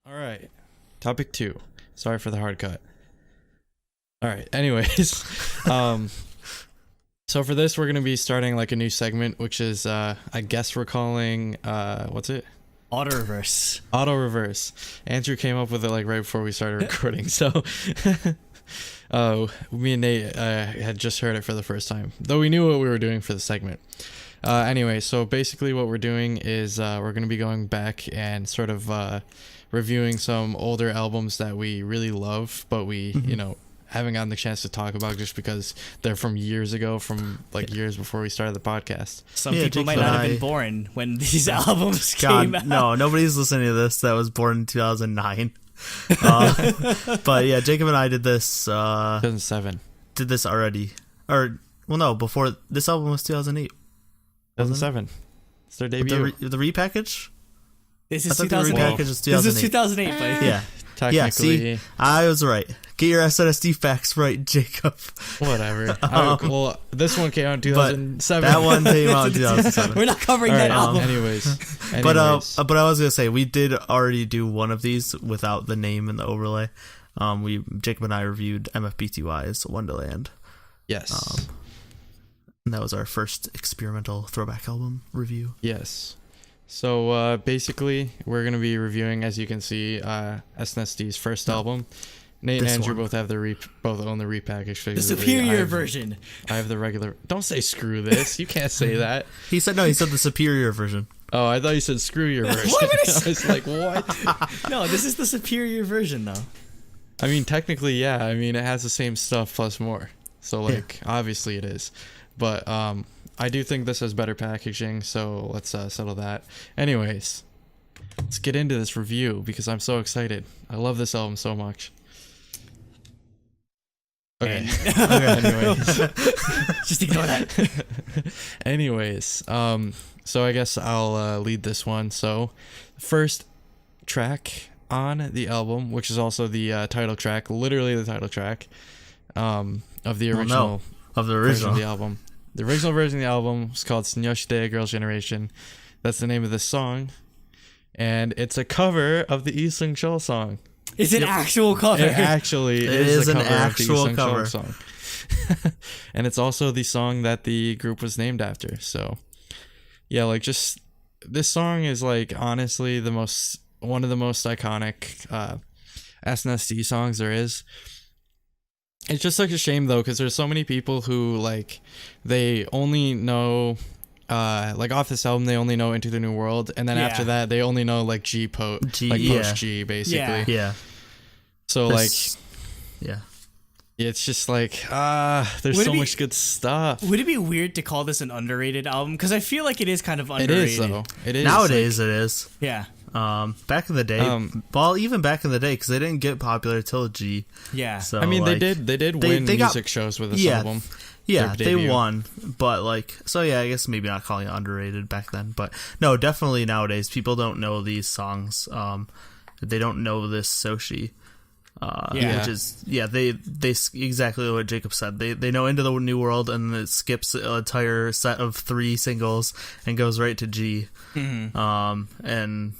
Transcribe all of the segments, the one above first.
All right. Topic 2. Sorry for the hard cut. All right. Anyways, so for this, we're going to be starting like a new segment, which is, I guess we're calling, what's it? Auto reverse. Auto reverse. Andrew came up with it like right before we started recording. So, me and Nate had just heard it for the first time, though we knew what we were doing for the segment. Anyway, so basically what we're doing is we're going to be going back and sort of reviewing some older albums that we really love, but we, you know, haven't gotten the chance to talk about just because they're from years ago, from like years before we started the podcast. Some people might not have been born when these albums came out. No, nobody's listening to this that was born in 2009. But yeah, Jacob and I did this 2007. Did this already. Or, well, no, before this album was 2008. 2007. It's their debut. The repackage? This is I thought the 2008. repackage was 2008. This is 2008, buddy. Yeah. Technically. Yeah, see, I was right. Get your SNSD facts right, Jacob. Whatever. Well, this one came out in 2007. That one came out in 2007. We're not covering that album. Anyways. But I was gonna say we did already do one of these without the name and the overlay. Jacob and I reviewed MFBTY's Wonderland. Yes. And that was our first experimental throwback album review. Yes. So basically, we're gonna be reviewing, as you can see, SNSD first album. Nate and Andrew both have both own the repackaged figure. The superior version. I have the regular. Don't say screw this. You can't say that. He said the superior version. Oh, I thought you said screw your version. I was like, what? No, this is the superior version, though. I mean, technically, yeah. I mean, it has the same stuff plus more. So, like, obviously it is. But I do think this has better packaging, so let's settle that. Anyways, let's get into this review because I'm so excited. I love this album so much. Okay. Anyways. Just ignore that. Anyways, so I guess I'll lead this one. So, first track on the album, which is also the title track, literally the title track, of the original version of the album. The original version of the album is called So녀시대 Girls' Generation. That's the name of the song, and it's a cover of the Lee Seung-chul song. It's an actual cover. It actually is an a cover actual of the cover song. And it's also the song that the group was named after. So, yeah, like just this song is like honestly one of the most iconic SNSD songs there is. It's just like a shame though, because there's so many people who like they only know like off this album they only know Into the New World, and then after that they only know like post G basically. Yeah. So it's just like there's so much good stuff. Would it be weird to call this an underrated album? Because I feel like it is kind of underrated. It is though. It is nowadays. It is. Yeah. Back in the day, even back in the day, because they didn't get popular till G. Yeah. So I mean, like, they did win music shows with this album. Yeah, they won, but like, so yeah, I guess maybe not calling it underrated back then, but no, definitely nowadays people don't know these songs. They don't know this Soshi. Which is they exactly what Jacob said. They know Into the New World, and it skips an entire set of 3 singles and goes right to G. Mm-hmm. And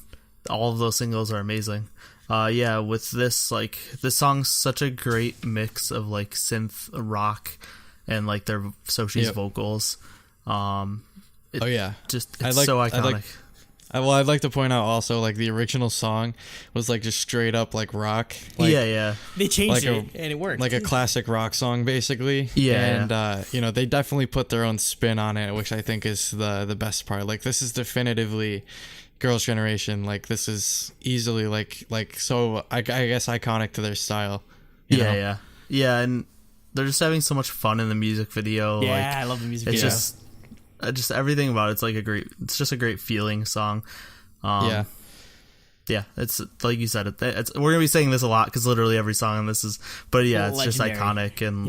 all of those singles are amazing. With this, like, this song's such a great mix of like synth rock and like their Soshi's vocals. It's so iconic. I'd like to point out also, like, the original song was like just straight up like rock. Like, They changed like it and it worked. Like a classic rock song, basically. And you know, they definitely put their own spin on it, which I think is the best part. Like, this is definitively Girls' Generation. Like, this is easily like so I guess iconic to their style. You know? And they're just having so much fun in the music video. I love the music video. Just everything about it's it's just a great feeling song. It's like you said, we're gonna be saying this a lot because literally every song on this is, but it's just iconic and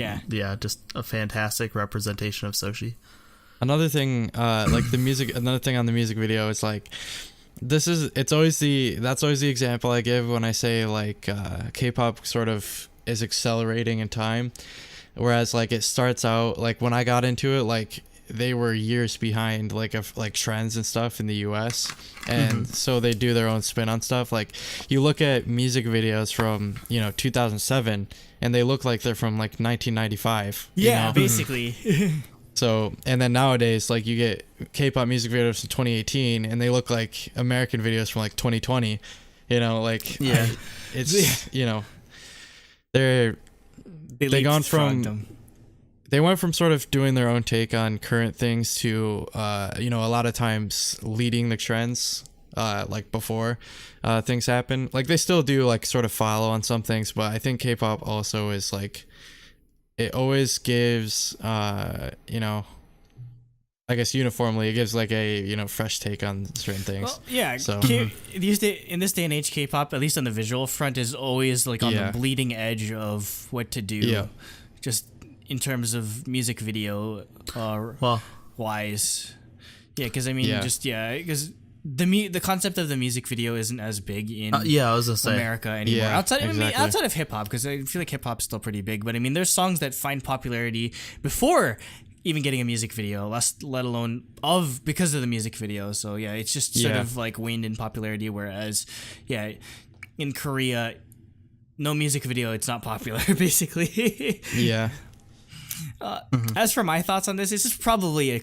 just a fantastic representation of Soshi. Another thing, like the music. Another thing on the music video is like, that's always the example I give when I say like K-pop sort of is accelerating in time, whereas like it starts out like when I got into it, like they were years behind like trends and stuff in the US, and so they do their own spin on stuff. Like you look at music videos from 2007 and they look like they're from like 1995. Yeah, basically. So, and then nowadays, like you get K-pop music videos from 2018 and they look like American videos from like 2020, it's, they went from sort of doing their own take on current things to, a lot of times leading the trends, like before, things happen. Like they still do like sort of follow on some things, but I think K-pop also is like, it always gives, I guess uniformly, it gives like a fresh take on certain things. Well, yeah. So in this day and age, K-pop, at least on the visual front, is always like on the bleeding edge of what to do. Yeah. Just in terms of music video, wise. Yeah, because I mean, because the concept of the music video isn't as big in I was gonna say America anymore. Yeah, outside of hip hop, because I feel like hip hop's still pretty big. But I mean, there's songs that find popularity before even getting a music video, let alone because of the music video. So yeah, it's just sort of like waned in popularity. Whereas, in Korea, no music video, it's not popular basically. Yeah. As for my thoughts on this is probably a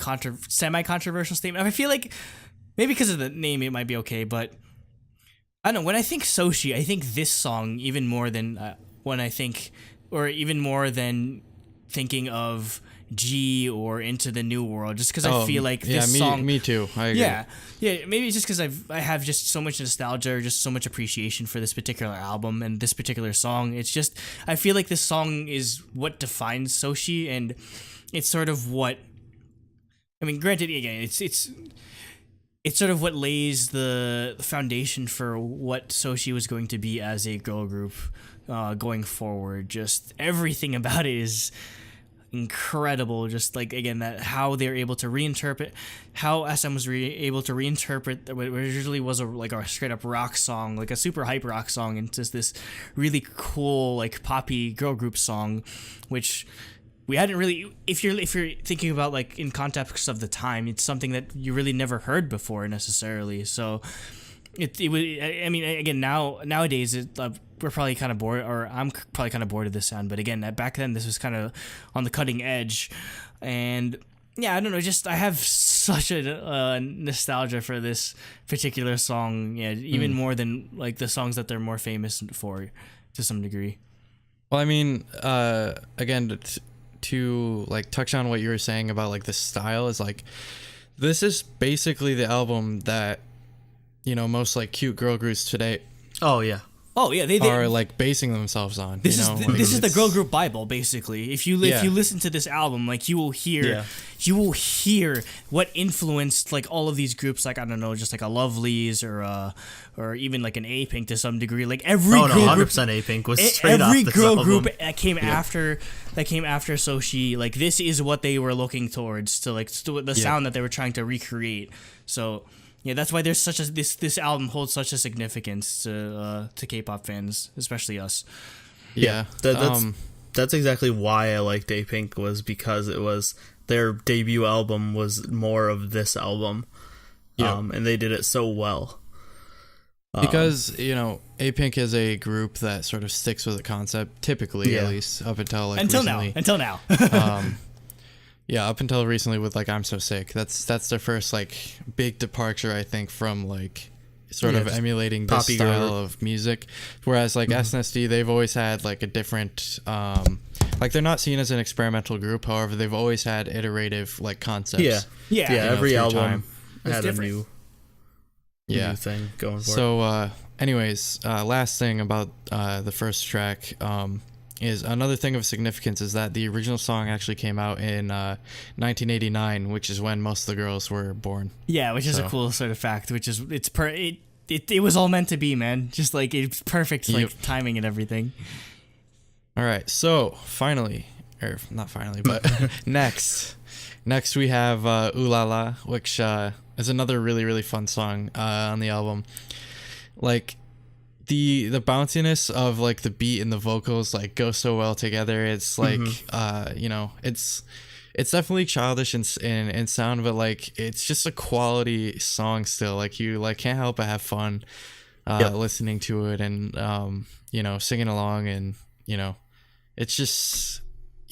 semi-controversial statement. I feel like maybe because of the name it might be okay, but I don't know. When I think Soshi, I think this song even more than even more than thinking of G or Into the New World, just because I feel like this song. Me too. I agree. Yeah. Maybe it's just because I have just so much nostalgia, or just so much appreciation for this particular album and this particular song. It's just I feel like this song is what defines Soshi, and it's sort of what. I mean, granted, again, it's sort of what lays the foundation for what Soshi was going to be as a girl group going forward. Just everything about it is incredible. Just like, again, that how they're able to reinterpret, how SM was able to reinterpret what usually was a straight up rock song, like a super hype rock song, into this really cool like poppy girl group song, which we hadn't really, if you're thinking about like in context of the time, it's something that you really never heard before necessarily. So it would, I mean, again, nowadays we're probably kind of bored, or I'm probably kind of bored of this sound, but again, back then this was kind of on the cutting edge. And yeah, I don't know, just I have such a nostalgia for this particular song, even more than like the songs that they're more famous for to some degree. Well, I mean, again, to like touch on what you were saying about like the style, is like, this is basically the album that most like cute girl groups today they are like basing themselves on. This is the girl group Bible, basically. If you listen to this album, like you will hear what influenced like all of these groups, like I don't know, just like a Lovelyz or even like an A-Pink to some degree. Like every 100% A-Pink was straight off this girl album. group that came after Soshi, like this is what they were looking towards, to like the sound that they were trying to recreate. So yeah, that's why there's such a this album holds such a significance to K-pop fans, especially us. Yeah, that's exactly why I liked A-Pink, was because it was their debut album was more of this album, and they did it so well. Because A-Pink is a group that sort of sticks with a concept, typically, at least up until like recently. Until now. Yeah, up until recently with like I'm So Sick. That's their first like big departure, I think, from like sort of emulating this style of music. Whereas like SNSD, they've always had like a different like they're not seen as an experimental group, however they've always had iterative like concepts. Every album had a new thing going for it. So anyways, last thing about the first track, is another thing of significance is that the original song actually came out in 1989, which is when most of the girls were born. Yeah, which is a cool sort of fact. Which is it was all meant to be, man. Just like it's perfect, like timing and everything. All right, so finally, or not finally, but next we have Ooh La La, which is another really really fun song on the album. Like, the bounciness of like the beat and the vocals like go so well together. It's like it's definitely childish in sound, but like it's just a quality song still. Like you like can't help but have fun listening to it and singing along, and it's just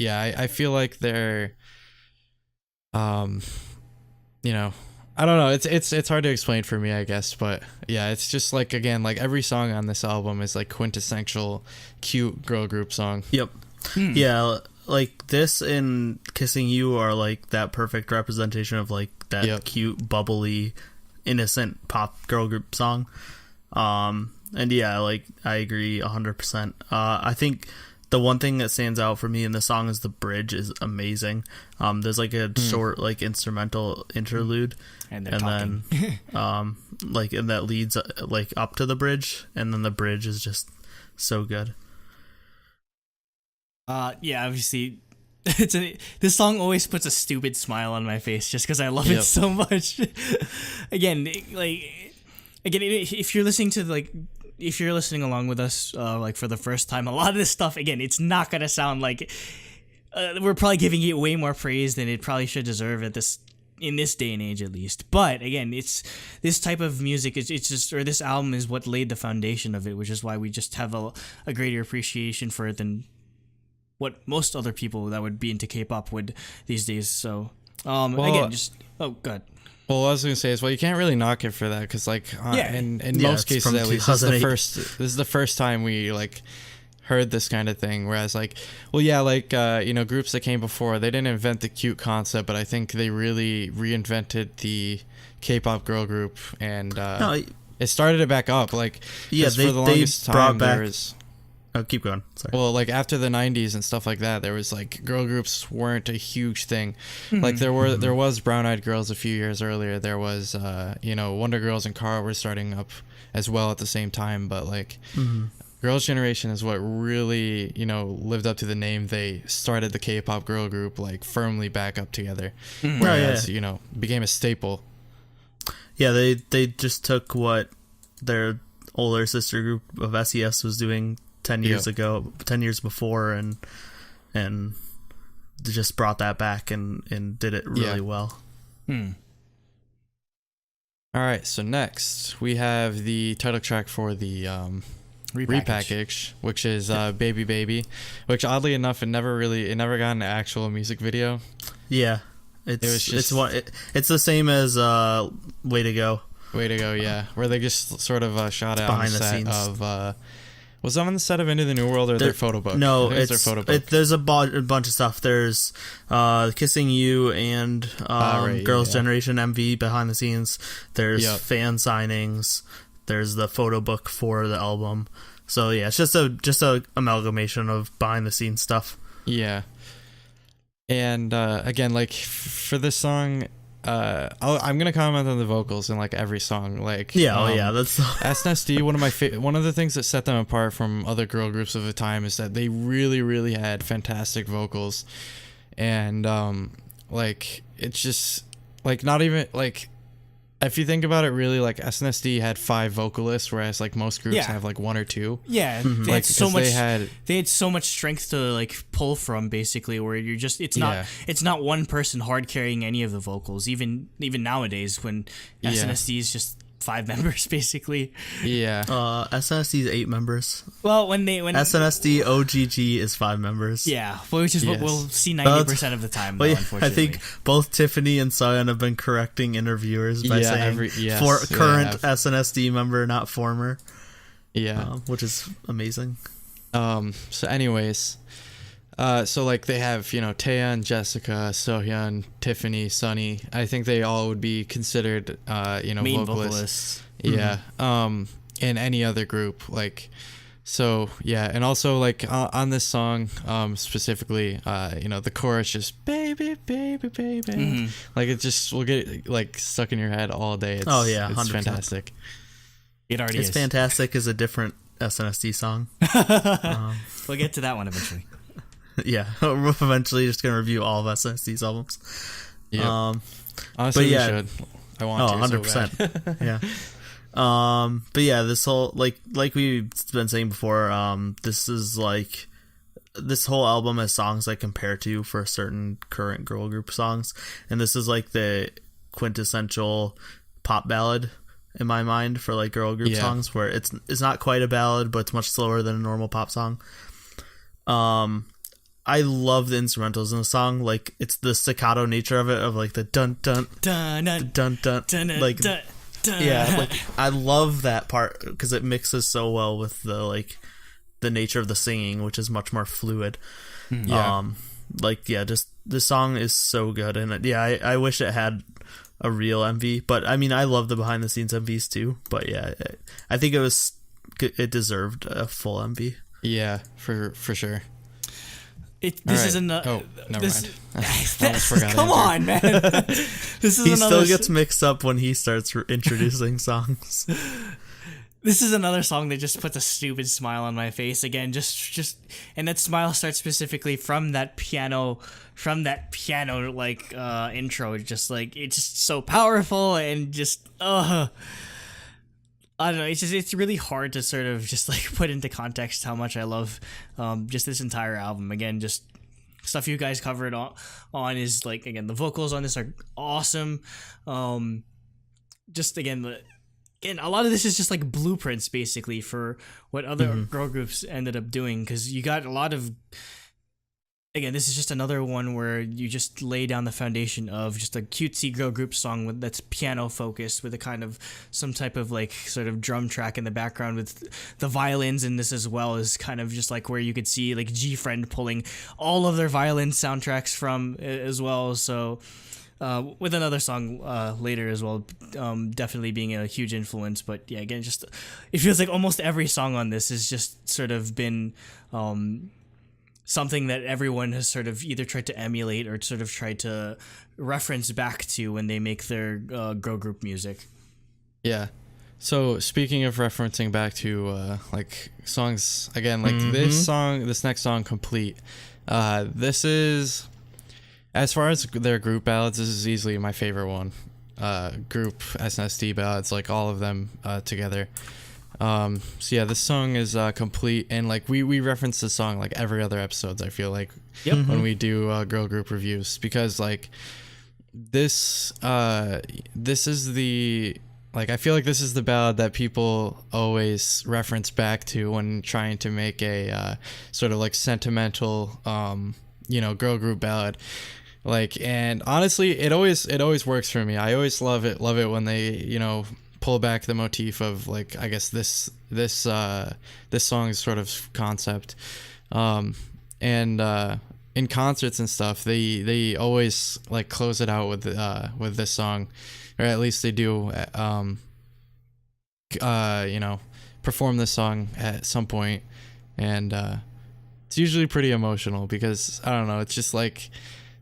I feel like they're I don't know, it's hard to explain for me, I guess, but yeah, it's just like, again, like every song on this album is like quintessential cute girl group song. Yep. Yeah, like this and Kissing You are like that perfect representation of like that cute, bubbly, innocent pop girl group song. And yeah, like I agree 100%. I think the one thing that stands out for me in the song is the bridge is amazing. There's like a short like instrumental interlude, and then like, and that leads like up to the bridge, and then the bridge is just so good. Obviously, this song always puts a stupid smile on my face just because I love it so much. Again, if you're listening to if you're listening along with us, like for the first time, a lot of this stuff, again, it's not gonna sound like we're probably giving it way more praise than it probably should deserve in this day and age, at least. But again, it's this type of music. This album is what laid the foundation of it, which is why we just have a greater appreciation for it than what most other people that would be into K-pop would these days. So, again, good. Well, what I was going to say is, you can't really knock it for that, because, like, in most cases, at least, this is the first time we, like, heard this kind of thing, whereas, like, groups that came before, they didn't invent the cute concept, but I think they really reinvented the K-pop girl group, and it started it back up, like, for the longest time, there was... Oh, keep going. Sorry. Well, like after the 90s and stuff like that, there was like girl groups weren't a huge thing. Like there was Brown Eyed Girls a few years earlier. There was Wonder Girls and Kara were starting up as well at the same time. But like Girls' Generation is what really lived up to the name. They started the K-pop girl group like firmly back up together, whereas became a staple. Yeah, they just took what their older sister group of SES was doing 10 years ago, 10 years before, and just brought that back and did it really well. All right, so next we have the title track for the Repackaged, which is Baby Baby, which oddly enough it never got an actual music video. Yeah, it's the same as Way to Go. Way to Go, yeah, where they just sort of shot out behind the set scenes of was that on the set of Into the New World or their photo book? No, it's their photo book. There's a bunch of stuff. There's Kissing You and Girls' Generation MV behind the scenes. There's fan signings. There's the photo book for the album. So yeah, it's just a amalgamation of behind the scenes stuff. Yeah. And again, like for this song, I'm gonna comment on the vocals in like every song. Like that's SNSD. One of the things that set them apart from other girl groups of the time is that they really, really had fantastic vocals, and like it's just like not even like. If you think about it, really, like SNSD had 5 vocalists, whereas like most groups have like 1 or 2. Yeah, they had so much. They had so much strength to like pull from, basically. Where you're just it's not one person hard carrying any of the vocals. Even nowadays, when SNSD is just 5 members, basically. Yeah. SNSD is 8 members. Well, when SNSD OGG is 5 members. Yeah, which is what we'll see 90% of the time. Though, unfortunately, I think both Tiffany and Sion have been correcting interviewers by saying current SNSD member, not former. Yeah, which is amazing. So, anyways. So like they have Taeyeon, Jessica, Sohyun, Tiffany, Sunny. I think they all would be considered main vocalists. Yeah. In any other group, like, so yeah, and also like on this song specifically, the chorus just baby baby baby, like it just will get like stuck in your head all day. It's 100%. Fantastic. It's fantastic is a different SNSD song. We'll get to that one eventually. Yeah, we're eventually just gonna review all of SNSD's albums. Yeah, honestly, we should. I want to. 100%. So yeah. But yeah, this whole like we've been saying before, this is like this whole album has songs I compare to for certain current girl group songs, and this is like the quintessential pop ballad in my mind for like girl group songs, where it's not quite a ballad, but it's much slower than a normal pop song. I love the instrumentals in the song. Like, it's the staccato nature of it, of like the dun dun dun dun dun dun, like yeah, like I love that part because it mixes so well with the like the nature of the singing, which is much more fluid. Just the song is so good, and I wish it had a real MV, but I mean, I love the behind the scenes MVs too, but yeah, I think it deserved a full MV. Yeah, for sure. This is another. Oh, never mind. I almost forgot. Come on, man. This is he another. Still gets mixed up when he starts introducing songs. This is another song that just puts a stupid smile on my face again. Just, and that smile starts specifically from that piano like intro. It's just so powerful and just I don't know. It's really hard to sort of just like put into context how much I love just this entire album. Again, just stuff you guys covered on is like, again, the vocals on this are awesome. Just again, a lot of this is just like blueprints basically for what other girl groups ended up doing, because you got a lot of. Again, this is just another one where you just lay down the foundation of just a cutesy girl group song that's piano focused with a kind of some type of like sort of drum track in the background, with the violins in this as well as kind of just like where you could see like G-Friend pulling all of their violin soundtracks from as well. So with another song later as well, definitely being a huge influence. But yeah, again, just it feels like almost every song on this has just sort of been something that everyone has sort of either tried to emulate or sort of tried to reference back to when they make their girl group music. Yeah. So speaking of referencing back to like songs, again, like this next song, Complete, this is, as far as their group ballads, this is easily my favorite one. Group SNSD ballads, like all of them together. So yeah, this song is Complete, and like we reference this song like every other episodes, I feel like, when we do girl group reviews, because like this is the, like, I feel like this is the ballad that people always reference back to when trying to make a sort of like sentimental girl group ballad. Like, and honestly, it always works for me. I always love it when they pull back the motif of, like, I guess this song's sort of concept, and in concerts and stuff, they always like close it out with this song, or at least they do perform this song at some point, and it's usually pretty emotional, because I don't know, it's just like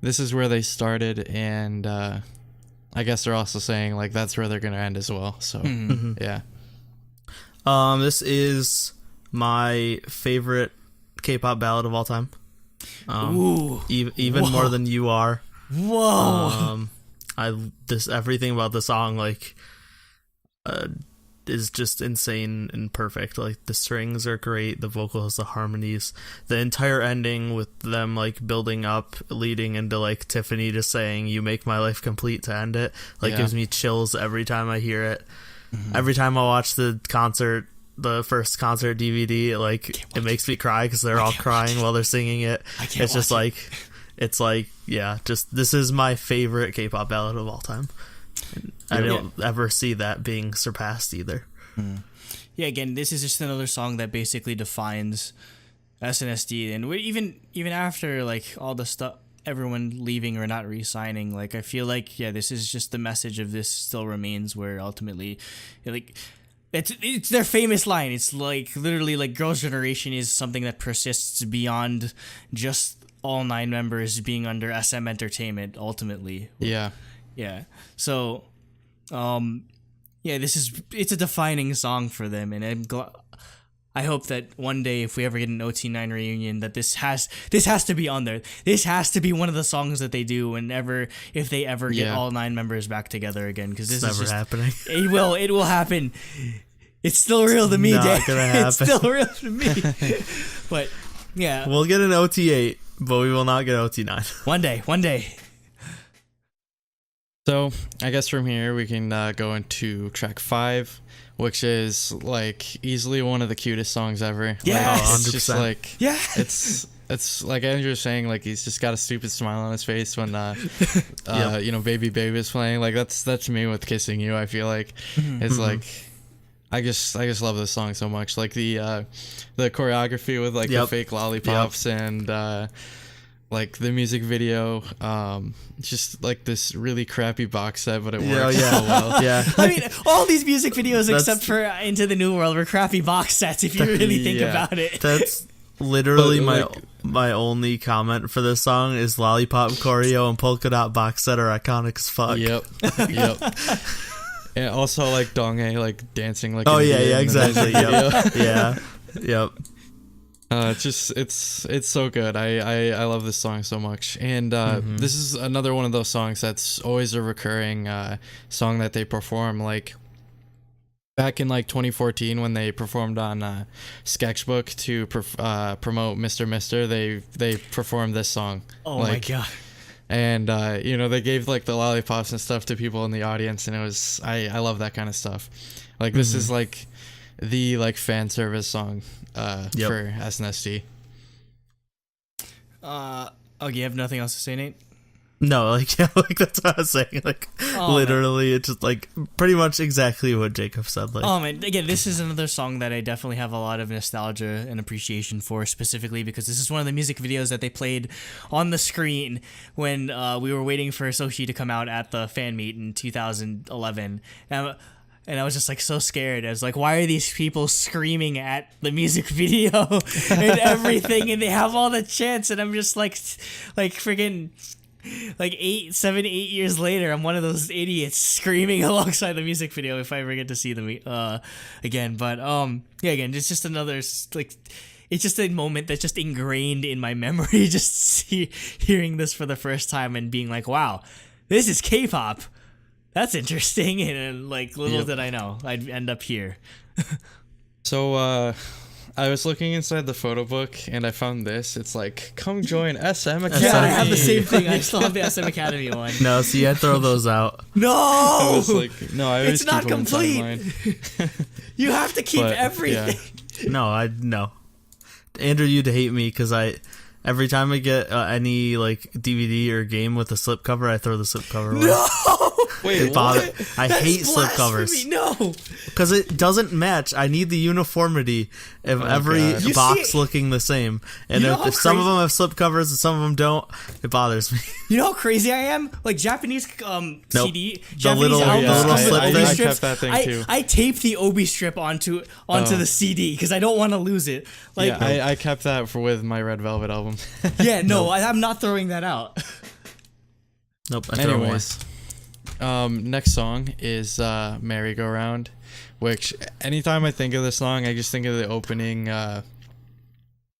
this is where they started, and I guess they're also saying like that's where they're gonna end as well. So yeah. This is my favorite K-pop ballad of all time. Even more than You Are. Whoa. Everything about the song like is just insane and perfect. Like, the strings are great, the vocals, the harmonies, the entire ending with them like building up, leading into like Tiffany just saying "You make my life complete" to end it, like gives me chills every time I hear it. Every time I watch the first concert DVD, it makes me cry because they're all crying while they're singing it. It's just like, it's like, yeah, just this is my favorite K-pop ballad of all time. I don't ever see that being surpassed either. Yeah, again, this is just another song that basically defines SNSD, and even after like all the stuff, everyone leaving or not re-signing, like I feel like this is just the message of this still remains, where ultimately, like, it's their famous line. It's like literally like Girls' Generation is something that persists beyond just all 9 members being under SM Entertainment ultimately. Yeah. So, it's a defining song for them, and I hope that one day, if we ever get an OT9 reunion, that this has to be on there. This has to be one of the songs that they do if they ever get all 9 members back together again, because this is never happening. It will happen. It's still real to me, Not Dan. gonna happen. It's still real to me. But Yeah. We'll get an OT8, but we will not get OT9. One day. So I guess from here we can go into track 5, which is like easily one of the cutest songs ever. Yes! Like, it's just 100%. like Yeah. it's like Andrew was saying, like he's just got a stupid smile on his face when you know, Baby Babe is playing. Like that's me with Kissing You. I feel like it's like I just love this song so much. Like the choreography with like the fake lollipops and like the music video, just like this really crappy box set, but it works so well. Yeah. I mean, all these music videos except for Into the New World were crappy box sets if you really think about it. That's literally But, my only comment for this song is Lollipop Choreo and Polka Dot box set are iconic as fuck. Yep. And also like Donghae like dancing like. Oh an yeah, idiot yeah, in the exactly. music video. Yep. It's just it's so good. I love this song so much, and this is another one of those songs that's always a recurring song that they perform. Like back in like 2014 when they performed on Sketchbook to promote Mr. Mister, they performed this song. Oh my god. And you know, they gave like the lollipops and stuff to people in the audience, and it was I love that kind of stuff. Like this is like the like fan service song for SNSD. You have nothing else to say, Nate? No, like that's what I was saying. Like literally, it's just like pretty much exactly what Jacob said. Like, oh man, again, this is another song that I definitely have a lot of nostalgia and appreciation for, specifically because this is one of the music videos that they played on the screen when we were waiting for Soshi to come out at the fan meet in 2011. And I was just like so scared. I was like, why are these people screaming at the music video and everything? And they have all the chants, and I'm just like freaking. Like 8 years later, I'm one of those idiots screaming alongside the music video if I ever get to see them again. But again, it's just another like, it's just a moment that's just ingrained in my memory. Just hearing this for the first time and being like, wow, this is K-pop. That's interesting. And like little did I know I'd end up here. So I was looking inside the photo book and I found this. It's like, come join SM Academy. Yeah, I have the same thing. I still have the SM Academy one. no, see, I throw those out. No, I was like, no, I always it's not keep them complete. inside mine. You have to keep everything. Yeah. No. Andrew, you'd hate me because every time I get any like DVD or game with a slipcover, I throw the slipcover away. No. Wait, what? I hate slipcovers. No, because it doesn't match. I need the uniformity of every God. box looking the same. And if some of them have slipcovers and some of them don't, it bothers me. You know how crazy I am? Like Japanese CD, The Japanese little albums, slip obi thing. I strips. kept that thing too. I tape the obi strip onto the CD because I don't want to lose it. Like, Yeah, I kept that with my Red Velvet album. I'm not throwing that out. Nope. I throw Anyways, next song is Merry Go Round, which anytime I think of this song, I just think of the opening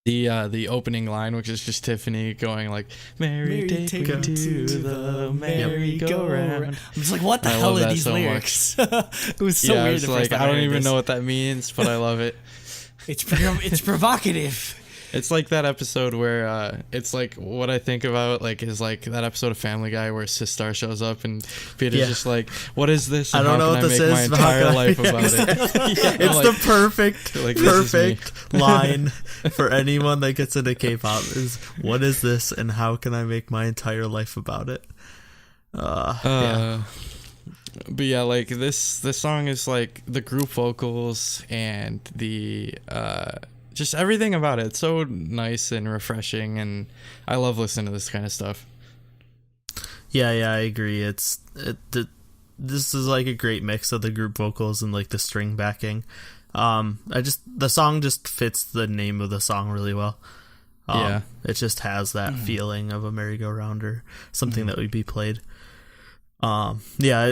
the opening line, which is just Tiffany going like, Merry take me to the merry-go-round. I'm just like, what the hell are these lyrics? It was so weird. It's like, I don't even know what that means, but I love it. It's provocative. It's like that episode where it's like what I think about like is like that episode of Family Guy where Sistar shows up and Peter's just like, what is this? And I don't know what this is. My entire life about it. It's like, the perfect like, line for anyone that gets into K-pop is, what is this and how can I make my entire life about it? But yeah, like this song is like the group vocals and the just everything about it. It's so nice and refreshing, and I love listening to this kind of stuff. Yeah, I agree. This is like a great mix of the group vocals and like the string backing. The song just fits the name of the song really well. It just has that feeling of a merry-go-round or something that would be played. The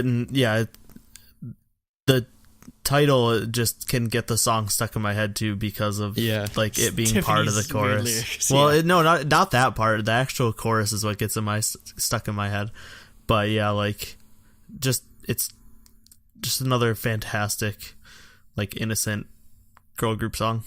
title just can get the song stuck in my head too because of like it being part of the chorus. Lyrics, well, not that part. The actual chorus is what gets stuck in my head. But yeah, like it's just another fantastic, like innocent girl group song.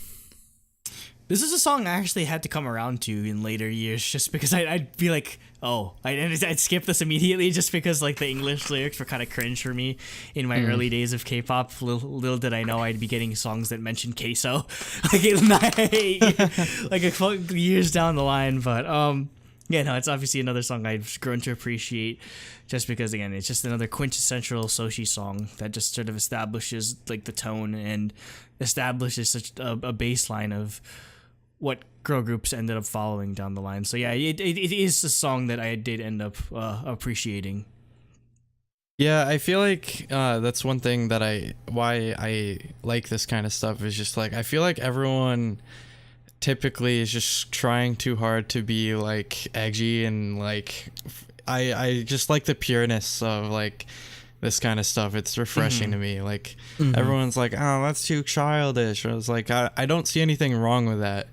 This is a song I actually had to come around to in later years, just because I'd be like, I'd skip this immediately just because like the English lyrics were kind of cringe for me in my early days of K-pop. Little did I know I'd be getting songs that mentioned queso, like a couple years down the line. But yeah, no, it's obviously another song I've grown to appreciate, just because again, it's just another quintessential Soshi song that just sort of establishes like the tone and establishes such a baseline of what girl groups ended up following down the line. So yeah, it is a song that I did end up appreciating. Yeah, I feel like that's one thing that why I like this kind of stuff is just like I feel like everyone typically is just trying too hard to be like edgy, and like I just like the pureness of like this kind of stuff. It's refreshing to me. Like everyone's like, oh, that's too childish. I was like, I don't see anything wrong with that.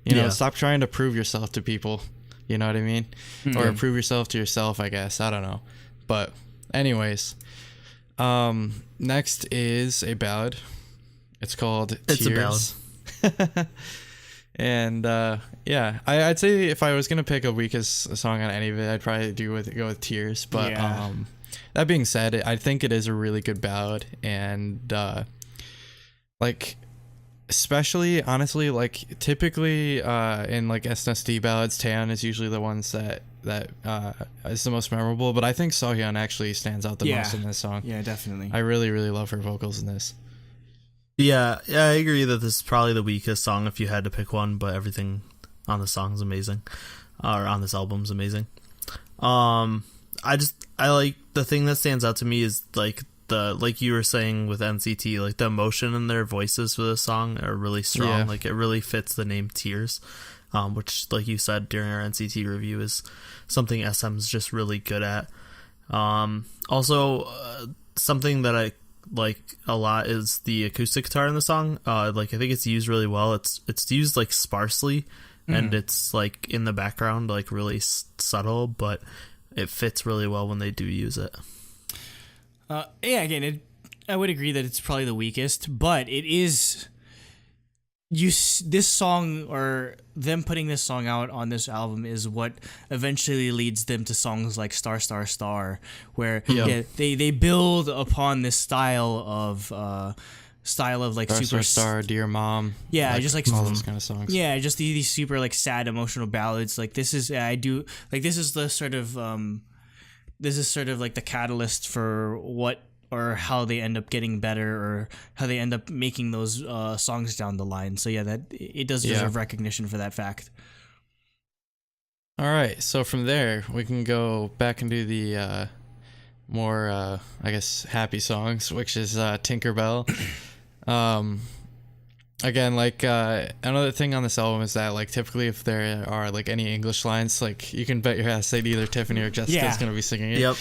You know, stop trying to prove yourself to people. You know what I mean? Or prove yourself to yourself, I guess. I don't know. But anyways, next is a ballad. It's called Tears. A ballad. And yeah, I'd say if I was gonna pick a weakest song on any of it, I'd probably go with Tears. But that being said, I think it is a really good ballad, and like especially honestly, like typically in like SNSD ballads, Taeyeon is usually the ones that is the most memorable. But I think Sohyun actually stands out the most in this song. Yeah, definitely. I really love her vocals in this. Yeah, I agree that this is probably the weakest song if you had to pick one, but everything on the song's amazing, or on this album's amazing. I like the thing that stands out to me is like you were saying with NCT, like the emotion in their voices for this song are really strong. Like it really fits the name Tears, which like you said during our NCT review is something SM's just really good at. Also, something that I like a lot is the acoustic guitar in the song. Like I think it's used really well. It's used like sparsely, and it's like in the background, like really subtle, but it fits really well when they do use it. Yeah, again, I would agree that it's probably the weakest, but it is this song, or them putting this song out on this album, is what eventually leads them to songs like Star Star Star, where they build upon this style of like Star Star, Dear Mom. Yeah, like, just like all those kind of songs. Yeah, just these super like sad emotional ballads. Like this is this is the sort of like the catalyst for what or how they end up getting better, or how they end up making those songs down the line. So yeah, that it does deserve recognition for that fact. All right, so from there we can go back into the more I guess happy songs, which is Tinkerbell. Again, like another thing on this album is that like typically if there are like any English lines, like you can bet your ass that either Tiffany or Jessica's gonna be singing it.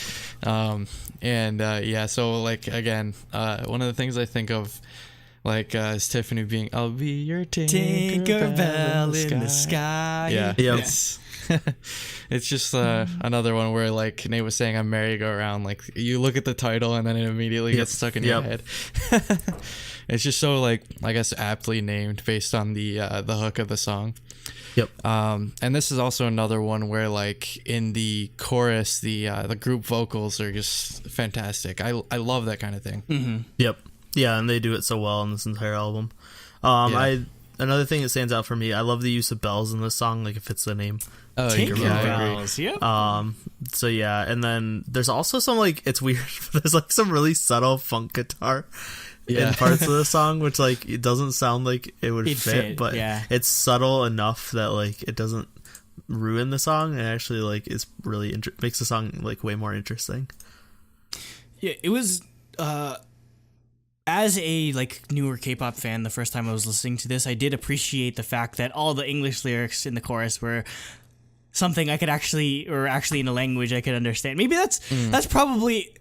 So like again, one of the things I think of like is Tiffany being, "I'll be your Tinkerbell in the sky." It's just another one where like Nate was saying, I'm merry-go-round. Like you look at the title and then it immediately gets stuck in your head. It's just so like I guess aptly named based on the hook of the song. And this is also another one where like in the chorus the group vocals are just fantastic. I love that kind of thing. Yeah, and they do it so well in this entire album. Another thing that stands out for me, I love the use of bells in this song, like it fits the name. Tinkerbells. So yeah, and then there's also some like, it's weird, there's like some really subtle funk guitar in parts of the song, which like it doesn't sound like it would fit, but it's subtle enough that like it doesn't ruin the song, and actually like it's really makes the song like way more interesting. Yeah, it was as a like newer K-pop fan, the first time I was listening to this, I did appreciate the fact that all the English lyrics in the chorus were something I could actually in a language I could understand. Maybe that's probably,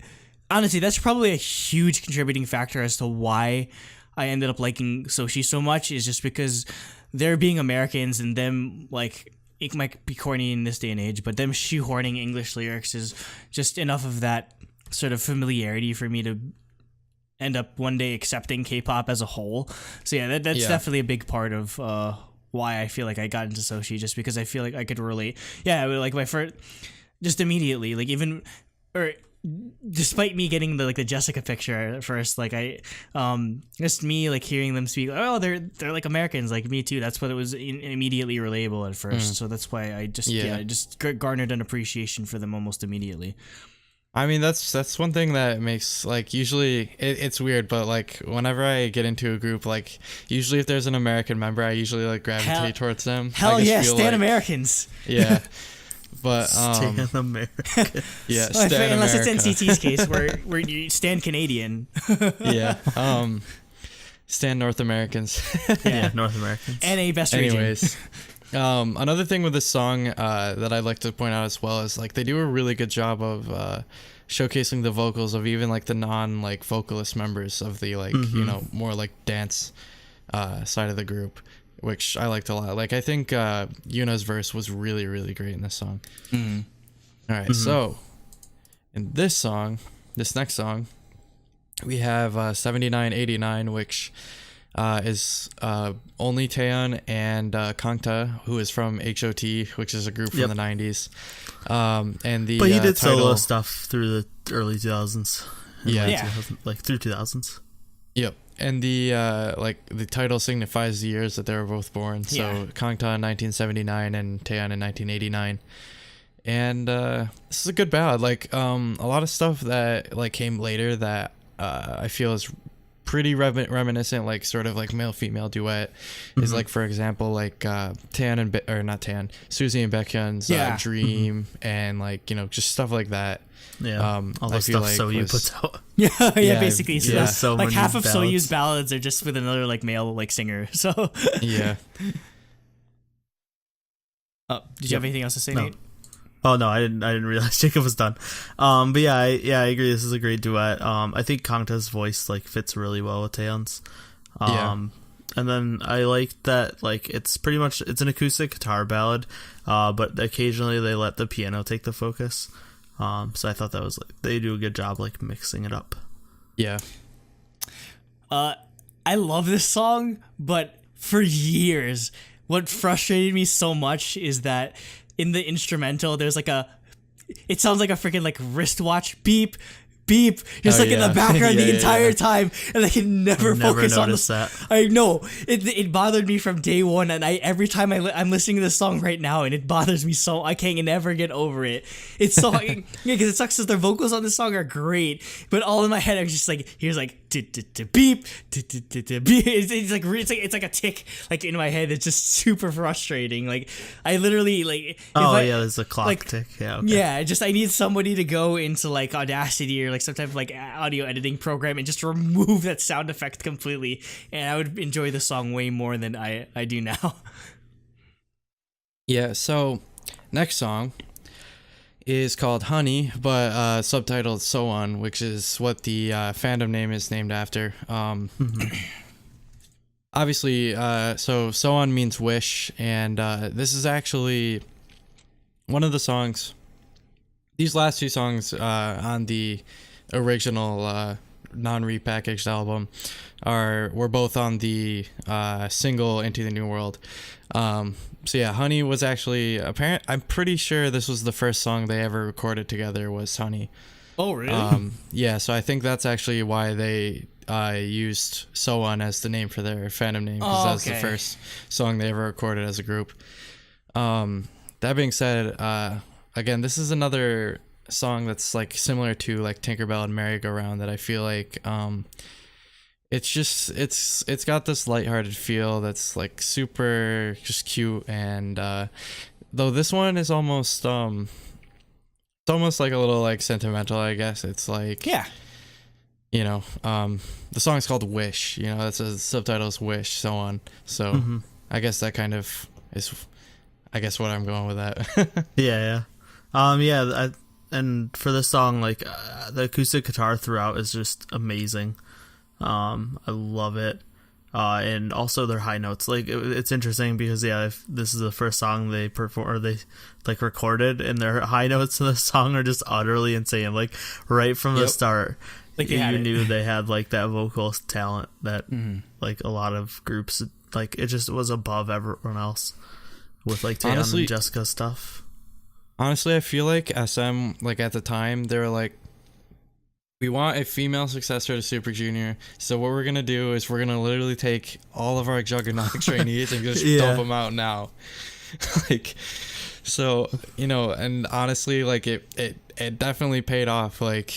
honestly, that's probably a huge contributing factor as to why I ended up liking Soshi so much, is just because they're being Americans, and them, like, it might be corny in this day and age, but them shoehorning English lyrics is just enough of that sort of familiarity for me to end up one day accepting K-pop as a whole. So yeah, that's definitely a big part of why I feel like I got into Soshi, just because I feel like I could relate. Yeah, like my first, just immediately, like even, or despite me getting the Jessica picture at first, like I, just me like hearing them speak, oh, they're like Americans, like me too. That's what it was immediately relatable at first. So that's why I just I just garnered an appreciation for them almost immediately. I mean, that's one thing that makes, like, usually it's weird, but like whenever I get into a group, like usually if there's an American member, I usually like gravitate towards them. Hell yeah, stan Americans. Yeah. But Stan America. Yeah, Stan unless America. it's NCT's case where you Stan Canadian. Yeah. Stan North Americans. Yeah, North Americans. NA best region. Anyways, another thing with this song that I'd like to point out as well is like they do a really good job of showcasing the vocals of even like the non like vocalist members of the like you know, more like dance side of the group, which I liked a lot. Like I think Yuna's verse was really, really great in this song. All right, so in this next song, we have 7989, which is only Taeyeon and Kangta, who is from HOT, which is a group from the 90s. And the but he did title, solo stuff through the early 2000s. Yeah. Like through 2000s. Yep. And the like the title signifies the years that they were both born. So Kangta in 1979 and Taeyeon in 1989. And this is a good ballad. Like a lot of stuff that like came later that I feel is pretty reminiscent, like sort of like male-female duet is like, for example, like Taeyeon and not Taeyeon, Suzy and Baekhyun's Dream and like, you know, just stuff like that. Yeah, all the stuff like Soyu puts out. Yeah, basically. So, so like half of ballads. Soyu's ballads are just with another like male like singer. So Yeah. Did you have anything else to say, Nate? Oh no, I didn't realize Jacob was done. But yeah, I agree. This is a great duet. I think Kangta's voice like fits really well with Taeyeon's. And then I like that like it's pretty much it's an acoustic guitar ballad, but occasionally they let the piano take the focus. So I thought that was like they do a good job like mixing it up. Yeah. I love this song, but for years, what frustrated me so much is that in the instrumental, there's like it sounds like a freaking like wristwatch beep, beep, just in the background the entire time, and I can never focus on this. That. I know it bothered me from day one, and every time I'm listening to this song right now, and it bothers me so I can't never get over it. It's so because it sucks because their vocals on this song are great, but all in my head I'm just like here's like beep, beep. It's like a tick like in my head. It's just super frustrating. Like I literally like there's a clock tick. Yeah, okay. Yeah, I need somebody to go into like Audacity or like some type of like audio editing program and just remove that sound effect completely, and I would enjoy the song way more than I do now. Yeah, so next song is called Honey, but subtitled So On, which is what the fandom name is named after. Obviously, so On means wish, and this is actually one of the songs. These last two songs on the original non-repackaged album were both on the single Into the New World. So yeah, Honey was actually I'm pretty sure this was the first song they ever recorded together was Honey. Oh really? Yeah, so I think that's actually why they used So On as the name for their fandom name, because that's the first song they ever recorded as a group. That being said, again, this is another song that's like similar to like Tinkerbell and Merry-Go-Round that I feel like it's just it's got this lighthearted feel that's like super just cute, and though this one is almost it's almost like a little like sentimental, I guess. It's like, you know, the song's called Wish, you know, that's a subtitle is Wish, So On, so I guess that kind of is what I'm going with that. And for this song, like the acoustic guitar throughout is just amazing. I love it. And also their high notes. Like it's interesting because if this is the first song they perform or they like recorded, and their high notes in the song are just utterly insane. Like right from the start, like you knew they had like that vocal talent that like a lot of groups like it just was above everyone else with like Taeyeon and Jessica stuff. Honestly, I feel like SM, like at the time, they were like, we want a female successor to Super Junior, so what we're gonna do is we're gonna literally take all of our Juggernaut trainees and just dump them out now. Like, so, you know, and honestly, like it definitely paid off. Like,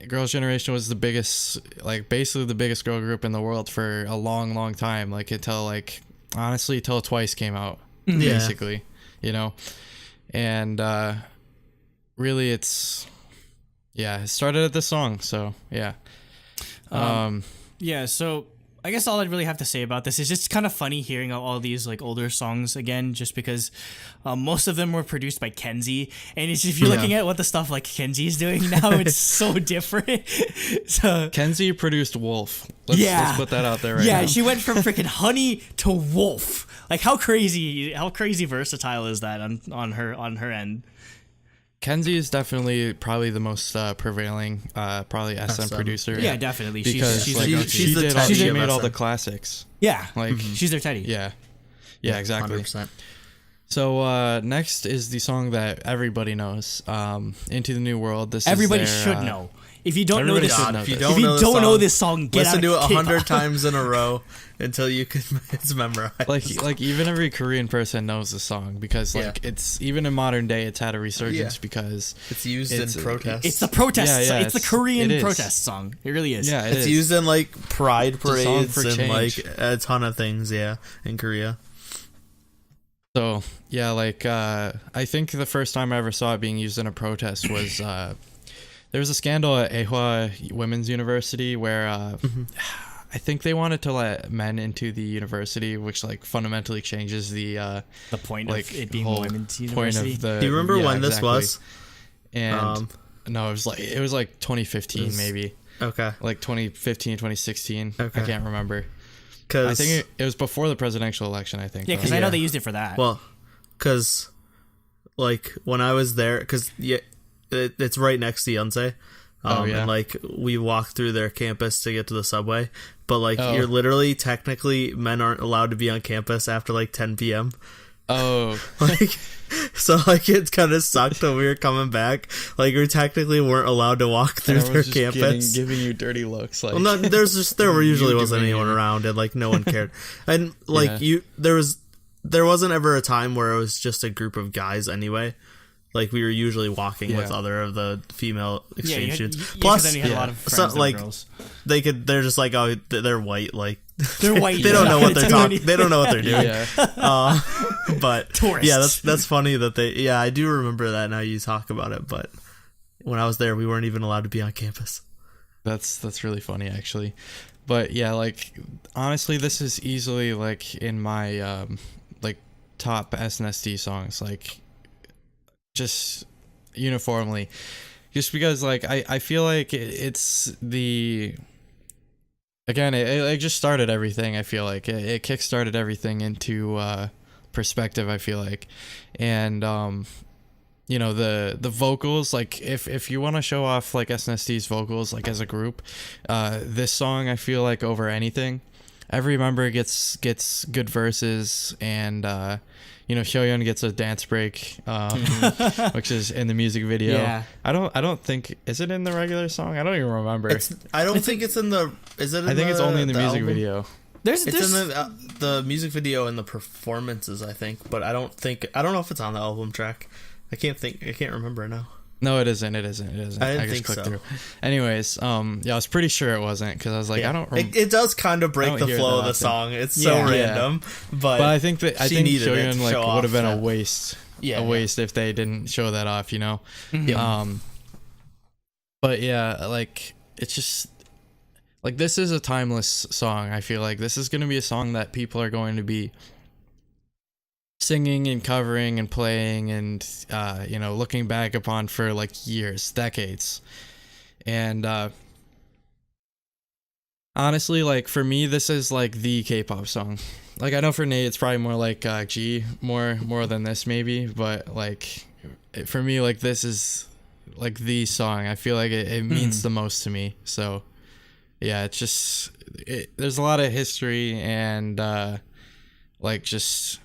Girls' Generation was the biggest, like basically the biggest girl group in the world for a long time, like until like honestly until Twice came out, basically, you know. And really it started at this song, so yeah. So I guess all I'd really have to say about this is just kind of funny hearing all these like older songs again, just because most of them were produced by Kenzie, and it's, if you're looking at what the stuff like Kenzie is doing now, it's so different. So Kenzie produced Wolf. Let's put that out there right now. Yeah, she went from freaking Honey to Wolf. Like how crazy versatile is that on her end? Kenzie is definitely probably the most prevailing probably SM producer. Yeah, definitely. Because she made all the classics. Yeah, like she's their Teddy. Yeah, exactly. 100%. So next is the song that everybody knows, Into the New World. Everybody should know. If you don't know this, if you don't know this song, get listen to it 100 times in a row until you can it's memorized. Like even every Korean person knows the song, because like it's even in modern day it's had a resurgence because it's used in protest. It's the protest. It's the Korean protest song. It really is. Yeah, it's used in like pride parades and like a ton of things. Yeah, in Korea. So yeah, like I think the first time I ever saw it being used in a protest was there was a scandal at Ehwa Women's University where I think they wanted to let men into the university, which like fundamentally changes the point like, of it being a women's university. Do you remember when this was? And no, it was like 2015 maybe. Okay. Like 2015, 2016. Okay. I can't remember. I think it was before the presidential election, I think. Yeah, because I know they used it for that. Well, because like when I was there, because it's right next to Yonsei. And like we walked through their campus to get to the subway, but like you're literally technically men aren't allowed to be on campus after like 10 p.m. Oh, like so like it kind of sucked when we were coming back. Like we technically weren't allowed to walk through their campus, giving you dirty looks. Like, well, no, there usually wasn't anyone around, and like no one cared. And like there wasn't ever a time where it was just a group of guys anyway. Like we were usually walking with other of the female exchange students. Plus, then you had a lot of friends like girls. They're just like, oh, they're white. Like they're white. They don't know what they're talking. They don't know what they're doing. Yeah. But tourists. That's funny that they. Yeah, I do remember that now you talk about it. But when I was there, we weren't even allowed to be on campus. That's really funny actually. But yeah, like honestly, this is easily like in my like top SNSD songs. Like, just uniformly, just because like I feel like it's the again it just started everything. I feel like it kickstarted everything into perspective, I feel like. And you know, the vocals, like if you want to show off like SNSD vocals like as a group, this song I feel like over anything, every member gets good verses, and you know, Hyoyeon gets a dance break, which is in the music video. Yeah. I don't think, is it in the regular song? I don't even remember. I don't think it's in the. Is it? I think it's only in the music video. It's in the music video and the performances, I think, but I don't know if it's on the album track. I can't remember now. No, it isn't. I just think clicked so. through. Anyways, I was pretty sure it wasn't, because I was like, it does kind of break the flow of the song. It's so random, but I think Hyoyeon like would have been a waste. Yeah, waste if they didn't show that off, you know. Yeah. But yeah, like it's just like this is a timeless song. I feel like this is going to be a song that people are going to be singing and covering and playing and you know, looking back upon for like years, decades. And honestly, like for me, this is like the K-pop song. Like I know for Nate it's probably more like G more than this maybe, but like for me, like this is like the song. I feel like it means the most to me. So yeah, it's just there's a lot of history, and like just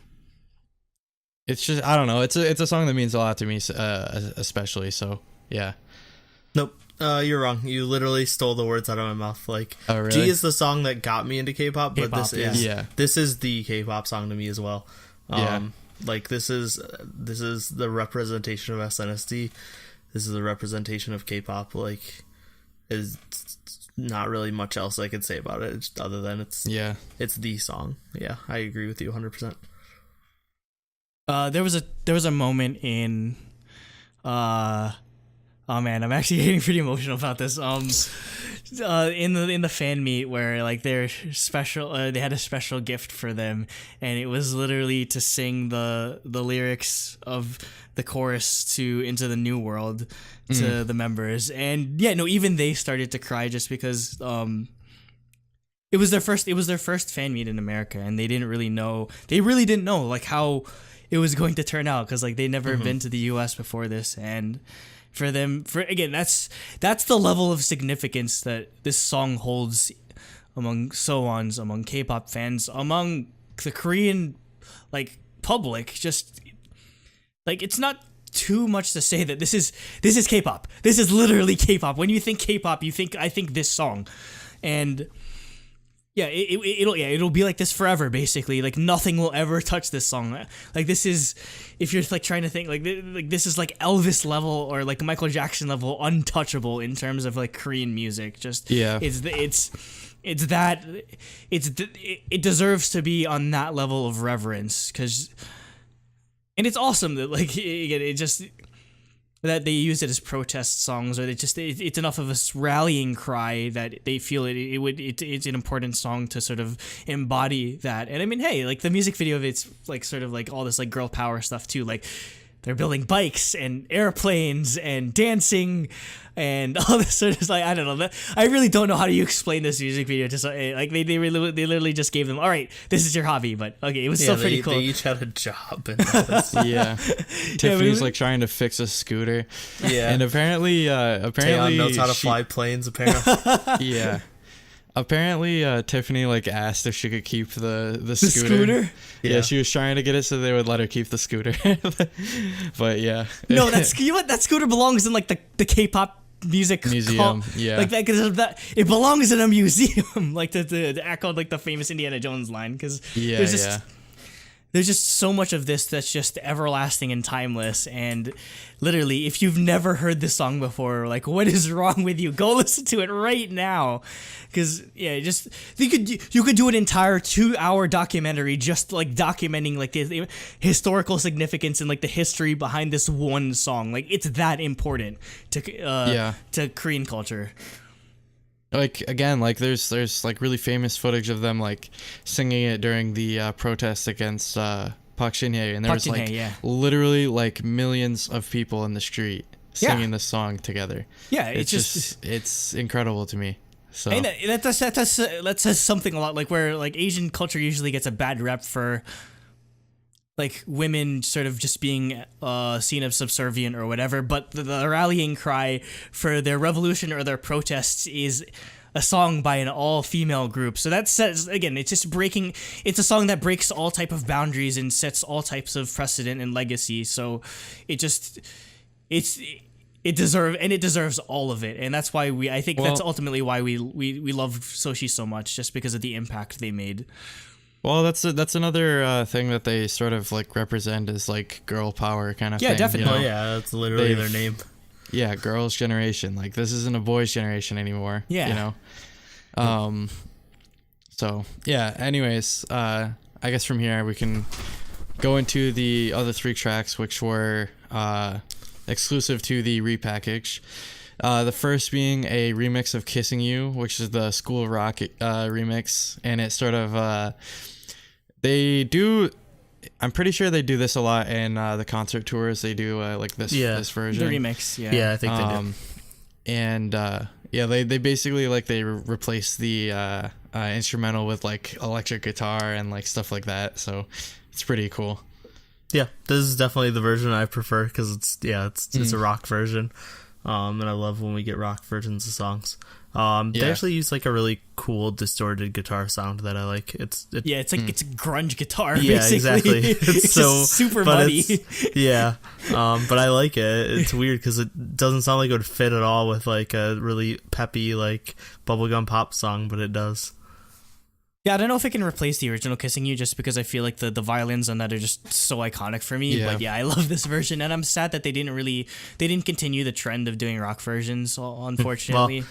it's just I don't know. It's a song that means a lot to me, especially. So yeah. Nope. You're wrong. You literally stole the words out of my mouth. Like, oh, really? G is the song that got me into K-pop, but K-pop, this is the K-pop song to me as well. Yeah. Like this is the representation of SNSD. This is the representation of K-pop. Like, is not really much else I could say about it other than it's the song. Yeah, I agree with you 100%. There was a moment in oh man, I'm actually getting pretty emotional about this. In the fan meet where like their special, they had a special gift for them, and it was literally to sing the lyrics of the chorus to Into the New World to the members, and even they started to cry just because it was their first fan meet in America, and they really didn't know like how it was going to turn out, because like they never been to the US before this, and for them, that's the level of significance that this song holds among Sowons, among K-pop fans, among the Korean like public. Just like, it's not too much to say that this is K-pop. This is literally K-pop. When you think K-pop, I think this song, and yeah, it'll be like this forever, basically. Like, nothing will ever touch this song. Like, this is, if you're like trying to think, like this is like Elvis level or like Michael Jackson level, untouchable in terms of like Korean music. Just it deserves to be on that level of reverence, and it's awesome that like it just that they use it as protest songs, or it's enough of a rallying cry that they feel it's an important song to sort of embody that. And I mean, hey, like the music video of it's like sort of like all this like girl power stuff too, like they're building bikes and airplanes and dancing and all this sort of like, I don't know. I really don't know how do you explain this music video to like they literally just gave them, all right, this is your hobby, but okay, it was still pretty cool. They each had a job in this. Yeah. Tiffany's like trying to fix a scooter. Yeah. And apparently Taeyeon knows how to fly planes, apparently. Yeah. Apparently, Tiffany like asked if she could keep the scooter. Yeah, she was trying to get it so they would let her keep the scooter. But yeah, no, that scooter belongs in like the K-pop music museum. Yeah, like that it belongs in a museum, like the echoed like the famous Indiana Jones line, because there's just so much of this that's just everlasting and timeless. And literally, if you've never heard this song before, like, what is wrong with you? Go listen to it right now. Because, yeah, just you could do an entire 2-hour documentary just like documenting like the historical significance and like the history behind this one song. Like, it's that important to Korean culture. Like, again, like there's like really famous footage of them like singing it during the protest against Park Shin-hye, and there was like literally like millions of people in the street singing this song together. Yeah, it's incredible to me. So, and that says something a lot, like where like Asian culture usually gets a bad rep for like women sort of just being seen as subservient or whatever, but the rallying cry for their revolution or their protests is a song by an all-female group. So that says, again, it's a song that breaks all type of boundaries and sets all types of precedent and legacy. So it deserves all of it. And that's why that's ultimately why we love Soshi so much, just because of the impact they made. Well, that's another thing that they sort of like represent as like girl power kind of thing. Yeah, definitely. You know? Oh yeah, that's literally their name. Yeah, girls' generation. Like, this isn't a boys' generation anymore. Yeah. You know? So, yeah, anyways, I guess from here we can go into the other 3 tracks, which were exclusive to the repackage. The first being a remix of Kissing You, which is the School of Rock remix. And it sort of... I'm pretty sure they do this a lot in the concert tours. They do like this version. The remix, yeah. Yeah, I think they do. And they basically like they replace the instrumental with like electric guitar and like stuff like that. So it's pretty cool. Yeah, this is definitely the version I prefer because it's a rock version. And I love when we get rock versions of songs. They actually use like a really cool distorted guitar sound that I like. It's like it's a grunge guitar. Yeah, basically. exactly. It's so just super muddy. But I like it. It's weird because it doesn't sound like it would fit at all with like a really peppy like bubblegum pop song, but it does. Yeah, I don't know if it can replace the original Kissing You, just because I feel like the violins on that are just so iconic for me. Yeah. But yeah, I love this version, and I'm sad that they didn't continue the trend of doing rock versions, unfortunately. Well,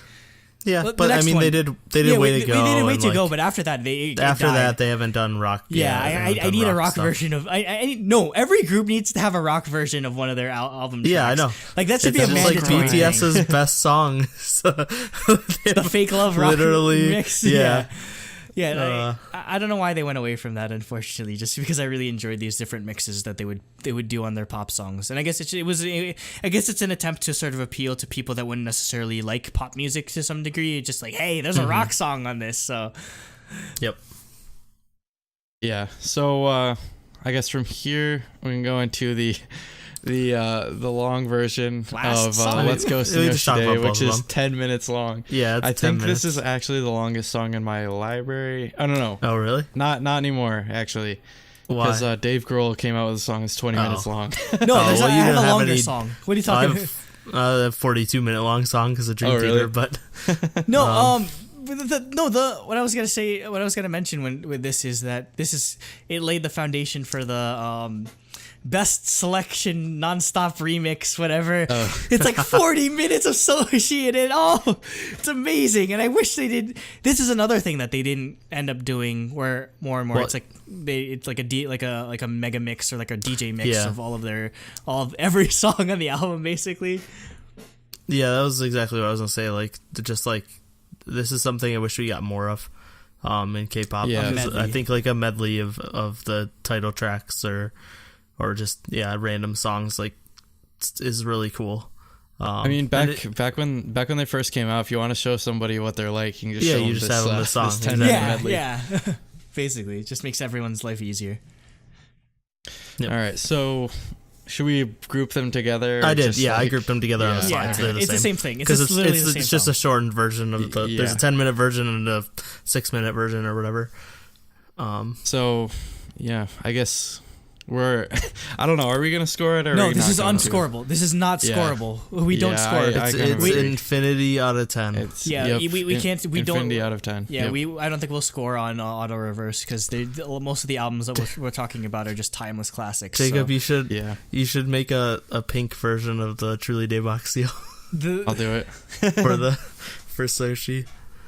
yeah, but I mean, they did way to go. They did way to go, but after that, they haven't done rock. Yeah, I need a rock version of. Every group needs to have a rock version of one of their album tracks. Yeah, I know. Like that should be a mandatory. It's like BTS's best song. The fake love rock mix. Yeah. Yeah, I don't know why they went away from that, unfortunately, just because I really enjoyed these different mixes that they would do on their pop songs. And I guess it's an attempt to sort of appeal to people that wouldn't necessarily like pop music to some degree. Just like, hey, there's a rock song on this. So Yep. Yeah. So I guess from here we can go into the long version of Let's Go Soñar, which is 10 minutes long. Yeah, it's I 10 think minutes. this is actually the longest song in my library. I don't know. Oh, really? Not anymore, actually. Why? Because Dave Grohl came out with a song that's 20 minutes long. no, I have a have longer any- song. What are you talking? A 42-minute long song because of Dream really? Theater, but No, what I was gonna mention with this is that it laid the foundation for the best selection nonstop remix, whatever. It's like 40 minutes of Sonoshi in it. Oh, it's amazing. And I wish they did. This is another thing that they didn't end up doing, where more and more What? it's like a mega mix or like a DJ mix of all of every song on the album, basically. yeah, that was exactly what I was gonna say. Like, just like this is something I wish we got more of in K-pop. Yeah. Because I think like a medley of the title tracks or just random songs like is really cool. I mean, back when they first came out, if you want to show somebody what they're like, you can just show them this, have them the song. this 10-minute medley. Yeah. Basically, it just makes everyone's life easier. Yep. All right, so should we group them together? I did. I grouped them together on the Yeah, side. They're it's the same thing. It's because literally the same it's just song. a shortened version of the. There's a 10-minute version and a 6-minute version or whatever. So, yeah, I guess I don't know. Are we gonna score it or No, are we this not is going to? unscorable. This is not Yeah. scorable. We don't Yeah, score. I It's kind of agree. infinity out of 10. It's, Yeah, we can't. We don't. Infinity out of 10. Yeah, Yep. I don't think we'll score on auto reverse because most of the albums that we're talking about are just timeless classics. Jacob, so. you should make a pink version of the Truly Daebak seal I'll do it. for Sochi.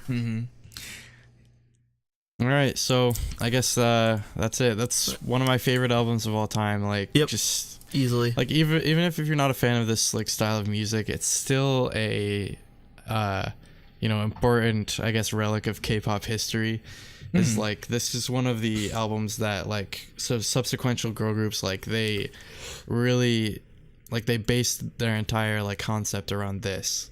Mm-hmm. All right, so I guess that's it. That's one of my favorite albums of all time. Like, just Easily. like even if you're not a fan of this like style of music, it's still a important, I guess, relic of K-pop history. Is like this is one of the albums that like subsequent girl groups like they really like they based their entire like concept around this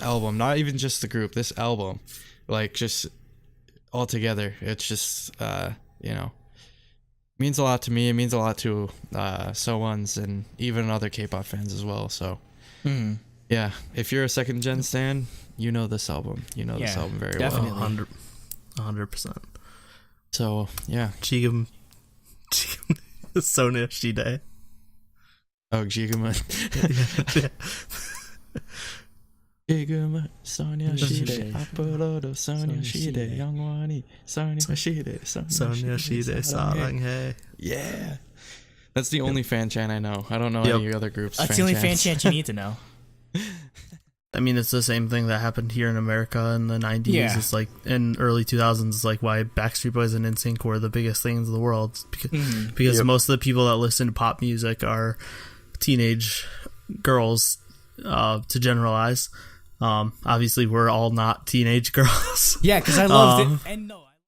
album, not even just the group, this album, like just all together. It's just means a lot to me. It means a lot to So-ones and even other K-pop fans as well. So yeah, if you're a second gen stan, you know this album. You know this album very definitely. well. 100%. So yeah. Jigum Soñashide. Oh, Jiguma. Jiguma Soñashide Apollo Soñashide Youngwani Soñashide Soñashide Saranghae. Yeah. That's the only fan chant I know. I don't know any other groups. That's the only fan chant you need to know. I mean, it's the same thing that happened here in America in the 90s. Yeah. It's like in early 2000s, it's like why Backstreet Boys and NSYNC were the biggest things in the world. Because most of the people that listen to pop music are teenage girls, to generalize. Obviously, we're all not teenage girls. Yeah, because I love it. And no.